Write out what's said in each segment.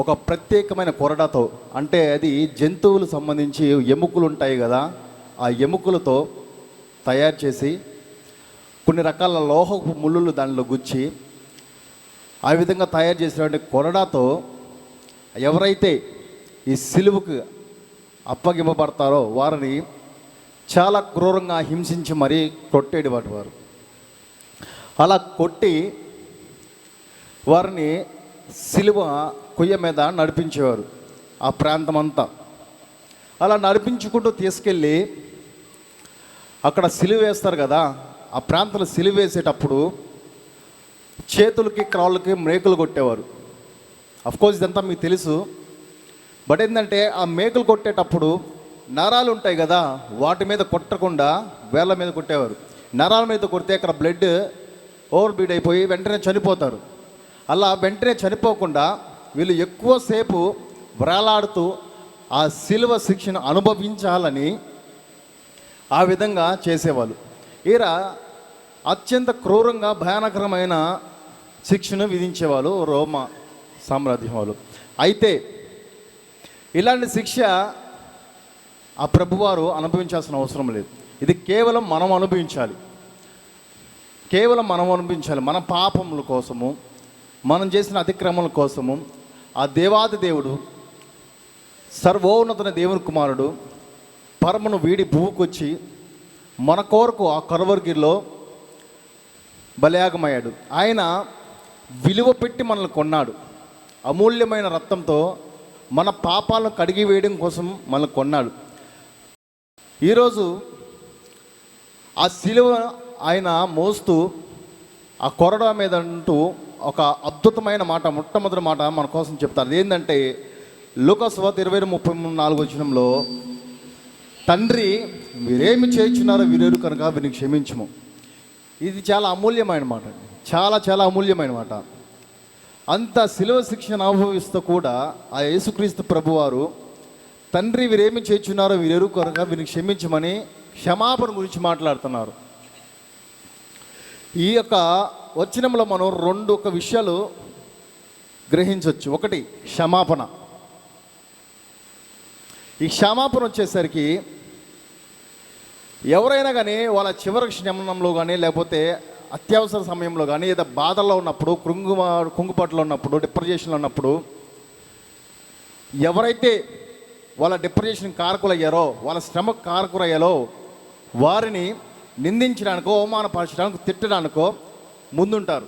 ఒక ప్రత్యేకమైన కొరడాతో, అంటే అది జంతువులు సంబంధించి ఎముకలు ఉంటాయి కదా, ఆ ఎముకలతో తయారు చేసి కొన్ని రకాల లోహపు ముళ్ళులు దానిలో గుచ్చి ఆ విధంగా తయారు చేసినటువంటి కొరడాతో ఎవరైతే ఈ సిలువకు అప్పగింపబడతారో వారిని చాలా క్రూరంగా హింసించి మరీ కొట్టేడు వారు. అలా కొట్టి వారిని సిలువ కొయ్య మీద నడిపించేవారు ఆ ప్రాంతం అంతా. అలా నడిపించుకుంటూ తీసుకెళ్ళి అక్కడ సిలువ వేస్తారు కదా, ఆ ప్రాంతంలో సిలువ వేసేటప్పుడు చేతులకి కాళ్ళకి మేకులు కొట్టేవారు. అఫ్కోర్స్ ఇదంతా మీకు తెలుసు. బట్ ఏంటంటే ఆ మేకులు కొట్టేటప్పుడు నరాలు ఉంటాయి కదా, వాటి మీద కొట్టకుండా వేళ్ళ మీద కొట్టేవారు. నరాల మీద కొడితే అక్కడ బ్లడ్ ఓవర్ బీడ్ అయిపోయి వెంటనే చనిపోతారు. అలా వెంటనే చనిపోకుండా వీళ్ళు ఎక్కువసేపు వ్రేలాడుతూ ఆ శిలువ శిక్షను అనుభవించాలని ఆ విధంగా చేసేవాళ్ళు. ఈర అత్యంత క్రూరంగా భయానకరమైన శిక్షను విధించేవాళ్ళు రోమా సామ్రాజ్యం వాళ్ళు. అయితే ఇలాంటి శిక్ష ఆ ప్రభువారు అనుభవించాల్సిన అవసరం లేదు. ఇది కేవలం మనం అనుభవించాలి, కేవలం మనం అనుభవించాలి. మన పాపముల కోసము, మనం చేసిన అతిక్రమల కోసము ఆ దేవాది దేవుడు, సర్వోన్నత దేవుని కుమారుడు పరమును వీడి భూమికొచ్చి మన కొరకు ఆ కల్వరిగిలో బలియాగమయ్యాడు. ఆయన విలువ పెట్టి మనల్ని కొన్నాడు. అమూల్యమైన రక్తంతో మన పాపాలను కడిగి వేయడం కోసం మనల్ని కొన్నాడు. ఈరోజు ఆ సిలువ ఆయన మోస్తూ ఆ కొరడ మీద అంటూ ఒక అద్భుతమైన మాట, మొట్టమొదటి మాట మన కోసం చెప్తారు. ఏంటంటే లూకాసు వార్త 20:34 వచనంలో, తండ్రి మీరేమి చేయుచున్నారో వీరెరు కనుక వీరిని క్షమించుము. ఇది చాలా అమూల్యమైన మాట, చాలా చాలా అమూల్యమైన మాట. అంత శిలువ శిక్షను అనుభవిస్తూ కూడా ఆ యేసుక్రీస్తు ప్రభువారు తండ్రి వీరేమి చేయుచున్నారో వీరెరు కనుక వీరిని క్షమించమని క్షమాపణ గురించి మాట్లాడుతున్నారు. ఈ యొక్క వచనంలో మనం రెండు విషయాలు గ్రహించవచ్చు. ఒకటి క్షమాపణ. ఈ క్షమాపణ వచ్చేసరికి ఎవరైనా కానీ వాళ్ళ చివరి క్షమనంలో కానీ లేకపోతే అత్యవసర సమయంలో కానీ ఏదో బాధల్లో ఉన్నప్పుడు, కుంగుపాటులో ఉన్నప్పుడు, డిప్రెషన్లో ఉన్నప్పుడు ఎవరైతే వాళ్ళ డిప్రెషన్ కారకులయ్యారో, వాళ్ళ శ్రమకు కారకులయ్యారో వారిని నిందించడానికో, అవమానపరచడానికో, తిట్టడానికో ముందుంటారు.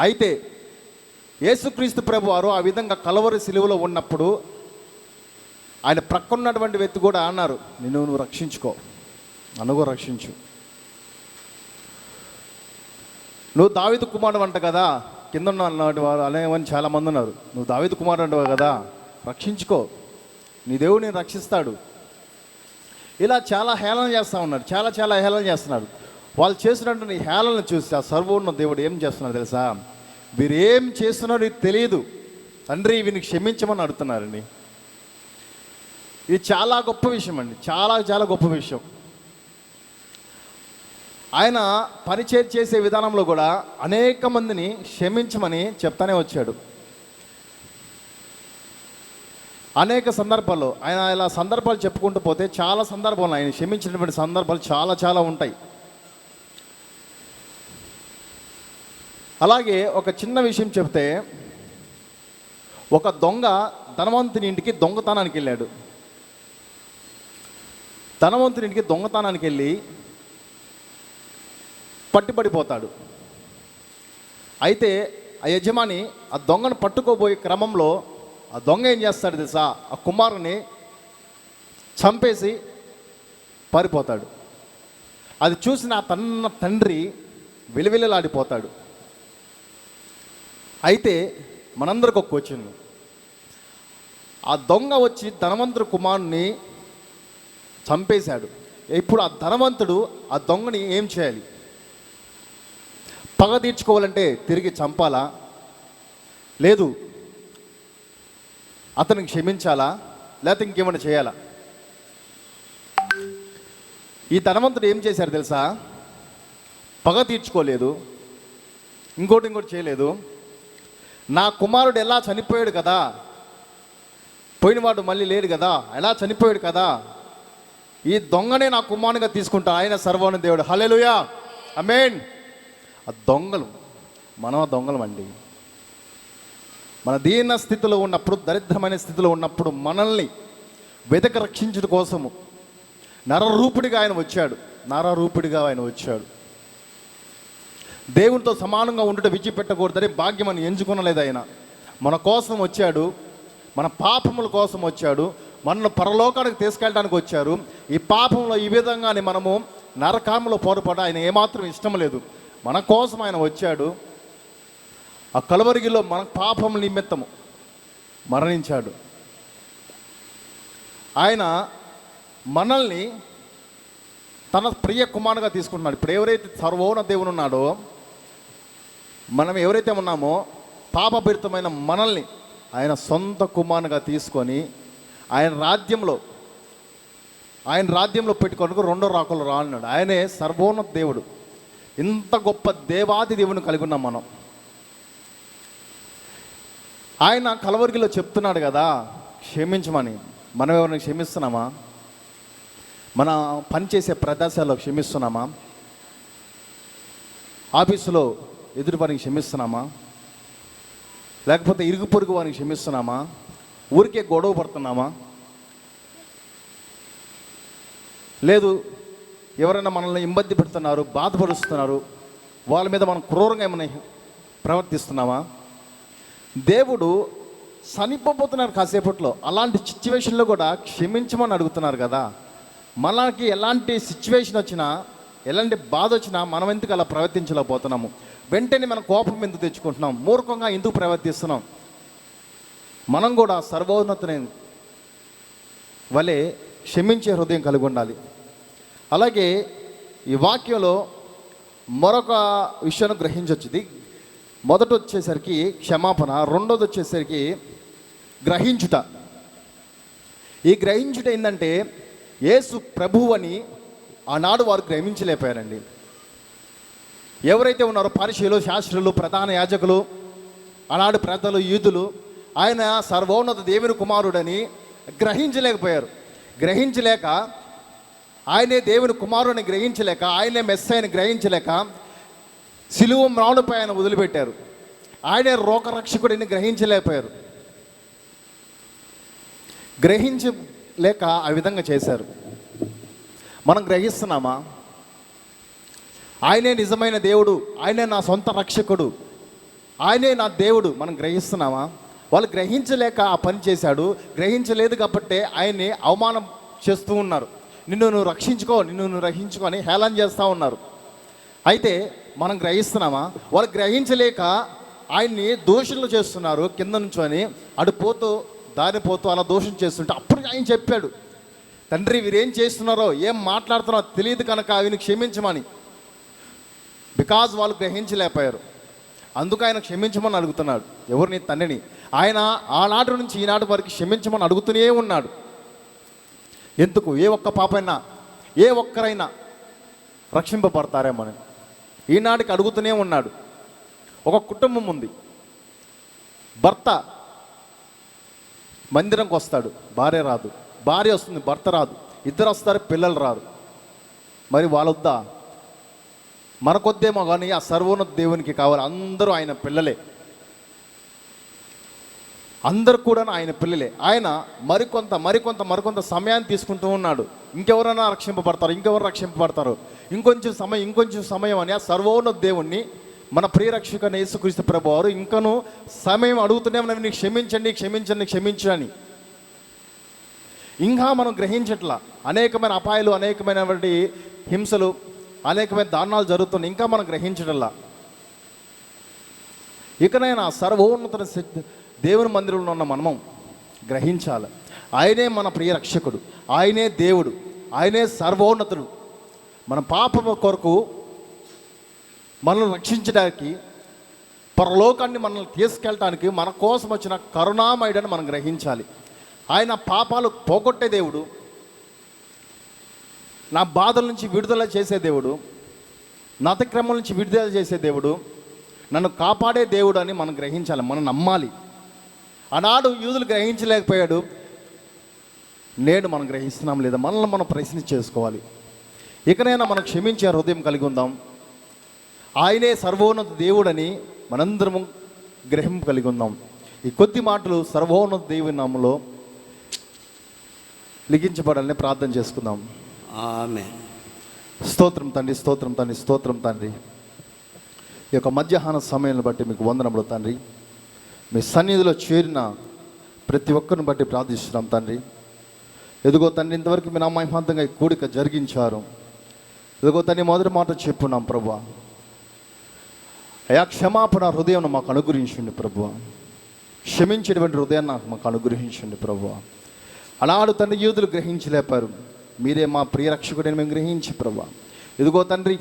అయితే యేసుక్రీస్తు ప్రభు వారు ఆ విధంగా కల్వరి సిలువలో ఉన్నప్పుడు ఆయన ప్రక్కన్నటువంటి వ్యక్తి కూడా అన్నారు, నువ్వు రక్షించుకో, నన్ను కూడా రక్షించు. నువ్వు దావీదు కుమారుడు అంట కదా, కింద ఉన్నటువంటి వారు అనేవని చాలామంది ఉన్నారు. నువ్వు దావీదు కుమారుడు అంటావు కదా, రక్షించుకో, నీ దేవుడు నేను రక్షిస్తాడు. ఇలా చాలా హేళన చేస్తూ ఉన్నారు, చాలా చాలా హేళన చేస్తున్నారు. వాళ్ళు చేసినటువంటి హేళనను చూసి ఆ సర్వోన్నత దేవుడు ఏం చేస్తున్నారు తెలుసా? వీరు ఏం చేస్తున్నారో ఇది తెలియదు, తండ్రి వీరిని క్షమించమని అడుగుతున్నారండి. ఇది చాలా గొప్ప విషయం అండి, చాలా చాలా గొప్ప విషయం. ఆయన పరిచయం చేసే విధానంలో కూడా అనేక మందిని క్షమించమని చెప్తానే వచ్చాడు. అనేక సందర్భాల్లో ఆయన ఇలా సందర్భాలు చెప్పుకుంటూ పోతే చాలా సందర్భాలు ఆయన క్షమించినటువంటి సందర్భాలు చాలా చాలా ఉంటాయి. అలాగే ఒక చిన్న విషయం చెప్తే, ఒక దొంగ ధనవంతుని ఇంటికి దొంగతనానికి వెళ్ళాడు. ధనవంతుని ఇంటికి దొంగతనానికి వెళ్ళి పట్టుబడిపోతాడు. అయితే ఆ యజమాని ఆ దొంగను పట్టుకోబోయే క్రమంలో ఆ దొంగ ఏం చేస్తాడు తెలుసా? ఆ కుమారుని చంపేసి పారిపోతాడు. అది చూసిన తన తండ్రి విలువిలలాడిపోతాడు. అయితే మనందరికి ఒక క్వశ్చన్, ఆ దొంగ వచ్చి ధనవంతుడు కుమారుని చంపేశాడు. ఇప్పుడు ఆ ధనవంతుడు ఆ దొంగని ఏం చేయాలి? పగ తీర్చుకోవాలంటే తిరిగి చంపాలా, లేదు అతనికి క్షమించాలా, లేకపోతే ఇంకేమైనా చేయాలా? ఈ ధనవంతుడు ఏం చేశారు తెలుసా? పగ తీర్చుకోలేదు, ఇంకోటి చేయలేదు. నా కుమారుడు ఎలా చనిపోయాడు కదా, పోయినవాడు మళ్ళీ లేడు కదా, ఎలా చనిపోయాడు కదా, ఈ దొంగనే నా కుమారునిగా తీసుకుంటా. ఆయన సర్వోన్నత దేవుడు. హల్లెలూయా, ఆమేన్. ఆ దొంగలు మనం ఆ దొంగలం అండి. మన దీన స్థితిలో ఉన్నప్పుడు, దరిద్రమైన స్థితిలో ఉన్నప్పుడు మనల్ని వెదక రక్షించడం కోసము నరరూపుడిగా ఆయన వచ్చాడు. నరరూపుడిగా ఆయన వచ్చాడు. దేవునితో సమానంగా ఉండుట విడిచిపెట్టకూడదని భాగ్యం అని ఎంచుకునలేదు. ఆయన మన కోసం వచ్చాడు, మన పాపముల కోసం వచ్చాడు, మనల్ని పరలోకానికి తీసుకెళ్ళడానికి వచ్చారు. ఈ పాపంలో ఈ విధంగానే మనము నరకాములో పోరుపడ ఆయన ఏమాత్రం ఇష్టం లేదు. మన కోసం ఆయన వచ్చాడు. ఆ కలువరిగిలో మన పాపం నిమిత్తము మరణించాడు. ఆయన మనల్ని తన ప్రియ కుమారుగా తీసుకుంటున్నాడు. ఇప్పుడు ఎవరైతే సర్వోన్నత దేవుడు ఉన్నాడో, మనం ఎవరైతే ఉన్నామో పాపభరితమైన మనల్ని ఆయన సొంత కుమారుగా తీసుకొని ఆయన రాజ్యంలో పెట్టుకోవడానికి రెండో రాకులు రాన్నాడు. ఆయనే సర్వోన్నత దేవుడు. ఇంత గొప్ప దేవాది దేవుని కలిగి ఉన్నాం మనం. ఆయన కలవరిగిలో చెప్తున్నాడు కదా క్షమించమని. మనం ఎవరిని క్షమిస్తున్నామా? మన పనిచేసే ప్రదేశాల్లో క్షమిస్తున్నామా? ఆఫీసులో ఎదుటి వారికి క్షమిస్తున్నామా? లేకపోతే ఇరుగు పొరుగు వారికి క్షమిస్తున్నామా? ఊరికే గొడవ పడుతున్నామా? లేదు, ఎవరైనా మనల్ని ఇబ్బంది పెడుతున్నారు, బాధపరుస్తున్నారు, వాళ్ళ మీద మనం క్రూరంగా ఏమైనా ప్రవర్తిస్తున్నామా? దేవుడు చనిపోతున్నారు కాసేపట్లో. అలాంటి సిచ్యువేషన్లో కూడా క్షమించమని అడుగుతున్నారు కదా. మనకి ఎలాంటి సిచ్యువేషన్ వచ్చినా, ఎలాంటి బాధ వచ్చినా మనం ఎందుకు అలా ప్రవర్తించలేకపోతున్నాము? వెంటనే మన కోపం ఎందుకు తెచ్చుకుంటున్నాం? మూర్ఖంగా ఎందుకు ప్రవర్తిస్తున్నాం? మనం కూడా సర్వోన్నతుని వలె క్షమించే హృదయం కలిగి ఉండాలి. అలాగే ఈ వాక్యంలో మరొక విషయాన్ని గ్రహించవచ్చు. మొదటి వచ్చేసరికి క్షమాపణ, రెండోది వచ్చేసరికి గ్రహించుట. ఈ గ్రహించుట ఏంటంటే యేసు ప్రభువు అని ఆనాడు వారు గ్రహించలేకపోయారండి. ఎవరైతే ఉన్నారో పరిసయ్యులు, శాస్త్రులు, ప్రధాన యాజకులు, ఆనాడు పెద్దలు, యూదులు ఆయన సర్వోన్నత దేవుని కుమారుడని గ్రహించలేకపోయారు. గ్రహించలేక ఆయనే దేవుని కుమారుడిని గ్రహించలేక, ఆయనే మెస్సయ్యని గ్రహించలేక సిలువ మ్రాణుపై ఆయన వదిలిపెట్టారు. ఆయనే రోగరక్షకుడిని గ్రహించలేకపోయారు. గ్రహించలేక ఆ విధంగా చేశారు. మనం గ్రహిస్తున్నామా? ఆయనే నిజమైన దేవుడు, ఆయనే నా సొంత రక్షకుడు, ఆయనే నా దేవుడు, మనం గ్రహిస్తున్నామా? వాళ్ళు గ్రహించలేక ఆ పని చేశాడు. గ్రహించలేదు కాబట్టి ఆయన్ని అవమానం చేస్తూ ఉన్నారు. నిన్ను నువ్వు రక్షించుకో అని హేళన చేస్తూ ఉన్నారు. అయితే మనం గ్రహిస్తున్నామా? వాళ్ళు గ్రహించలేక ఆయన్ని దోషులు చేస్తున్నారు. కింద నుంచొని దారిపోతూ అలా దోషం చేస్తుంటే అప్పుడు ఆయన చెప్పాడు, తండ్రి వీరేం చేస్తున్నారో, ఏం మాట్లాడుతున్నారో తెలియదు కనుక ఆయన క్షమించమని. బికాజ్ వాళ్ళు గ్రహించలేకపోయారు. అందుకు ఆయన క్షమించమని అడుగుతున్నాడు. ఎవరిని? తండ్రిని. ఆయన ఆనాటి నుంచి ఈనాటి వరకు క్షమించమని అడుగుతూనే ఉన్నాడు. ఎందుకు? ఏ ఒక్క పాపైనా, ఏ ఒక్కరైనా రక్షింపబడతారేమని ఈనాటికి అడుగుతూనే ఉన్నాడు. ఒక కుటుంబం ఉంది. భర్త మందిరంకి వస్తాడు, భార్య రాదు. భార్య వస్తుంది, భర్త రాదు. ఇద్దరు వస్తారు, పిల్లలు రారు. మరి వాళ్ళొద్దా? మనకొద్దేమో కానీ ఆ సర్వోన్నత దేవునికి కావాలి. అందరూ ఆయన పిల్లలే, అందరు కూడా ఆయన పిల్లలే. ఆయన మరికొంత సమయాన్ని తీసుకుంటూ ఉన్నాడు. ఇంకెవరైనా రక్షింపబడతారు, ఇంకొంచెం సమయం అని ఆ సర్వోన్నత దేవుణ్ణి, మన ప్రియరక్షకుని యేసుక్రీస్తు ప్రభువు వారు ఇంకనూ సమయం అడుగుతూనే మనం క్షమించని. ఇంకా మనం గ్రహించట్లా. అనేకమైన అపాయాలు, అనేకమైనటువంటి హింసలు, అనేకమైన దారుణాలు జరుగుతున్నాయి. ఇంకా మనం గ్రహించటల్లా. ఇకనైనా సర్వోన్నత దేవుని మందిరంలో ఉన్న మనము గ్రహించాలి. ఆయనే మన ప్రియ రక్షకుడు, ఆయనే దేవుడు, ఆయనే సర్వోన్నతుడు. మన పాపం కొరకు మనల్ని రక్షించడానికి, పరలోకాన్ని మనల్ని తీసుకెళ్ళటానికి మన కోసం వచ్చిన కరుణామయుడని మనం గ్రహించాలి. ఆయన పాపాలు పోగొట్టే దేవుడు, నా బాధల నుంచి విడుదల చేసే దేవుడు, నా అతిక్రమం నుంచి విడుదల చేసే దేవుడు, నన్ను కాపాడే దేవుడు అని మనం గ్రహించాలి, మనం నమ్మాలి. ఆనాడు యూదులు గ్రహించలేకపోయాడు, నేడు మనం గ్రహిస్తున్నాం లేదా? మనల్ని మనం ప్రశ్న చేసుకోవాలి. ఇకనైనా మనం క్షమించే హృదయం కలిగి ఉందాం. ఆయనే సర్వోన్నత దేవుడని మనందరము గ్రహింపు కలిగి ఉందాం. ఈ కొద్ది మాటలు సర్వోన్నత దేవుని నామములో లిఖించబడాలని ప్రార్థన చేసుకుందాం. ఆమేన్. స్తోత్రం తండ్రి, స్తోత్రం తండ్రి, స్తోత్రం తండ్రి. ఈ యొక్క మధ్యాహ్న సమయాన్ని బట్టి మీకు వందనములు తండ్రి. మీ సన్నిధిలో చేరిన ప్రతి ఒక్కరిని బట్టి ప్రార్థిస్తున్నాం తండ్రి. ఎదుగో తండ్రి, ఇంతవరకు మీ నామహిమాంతంగా ఈ కూడిక జరిగించారు. ఎదుగో తండ్రి, మొదటి మాట చెప్పున్నాం ప్రభువా. అయా క్షమాపణ హృదయం మాకు అనుగ్రహించండి ప్రభువా. క్షమించేటువంటి హృదయాన్ని నాకు మాకు అనుగ్రహించండి ప్రభువా. అలాడు తండ్రి యూదులు గ్రహించలేపారు, మీరే మా ప్రియ రక్షకుడని మేము గ్రహించి ప్రభువా. ఇదిగో తండ్రి,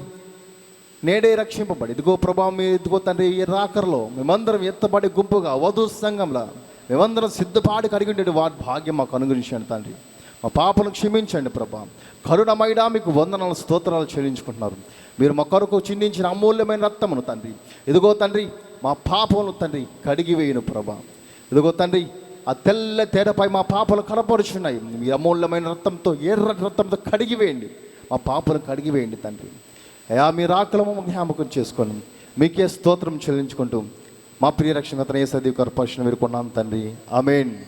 నేడే రక్షింపబడి ఇదిగో ప్రభా, మీ ఇదిగో తండ్రి ఈ రాకర్లో మేమందరం ఎత్తబడి గుంపుగా వధు సంఘంలో మేమందరం సిద్ధపాడి కలిగి ఉండే వారి భాగ్యం మాకు అనుగ్రహించండి తండ్రి. మా పాపను క్షమించండి ప్రభా. కరుణమైడా మీకు వందనాలు స్తోత్రాలు చెల్లించుకుంటున్నారు. మీరు మా కొరకు చిందించిన అమూల్యమైన రక్తమును తండ్రి, ఇదిగో తండ్రి మా పాపమును తండ్రి కడిగి వేయును ప్రభా. ఇదిగో తండ్రి, ఆ తెల్ల తేడపై మా పాపలు కనపరుచున్నాయి. మీ అమూల్యమైన రక్తంతో, ఎర్రటి రక్తంతో కడిగి వేయండి, మా పాపను కడిగి వేయండి తండ్రి. అయా మీ రాకలము జ్ఞాపకం చేసుకొని మీకే స్తోత్రం చెల్లించుకుంటూ మా ప్రియ రక్షణ యేసు క్రీస్తు పరిశుద్ధ నామమున వేడుకొన్నాం తండ్రి. ఆమేన్.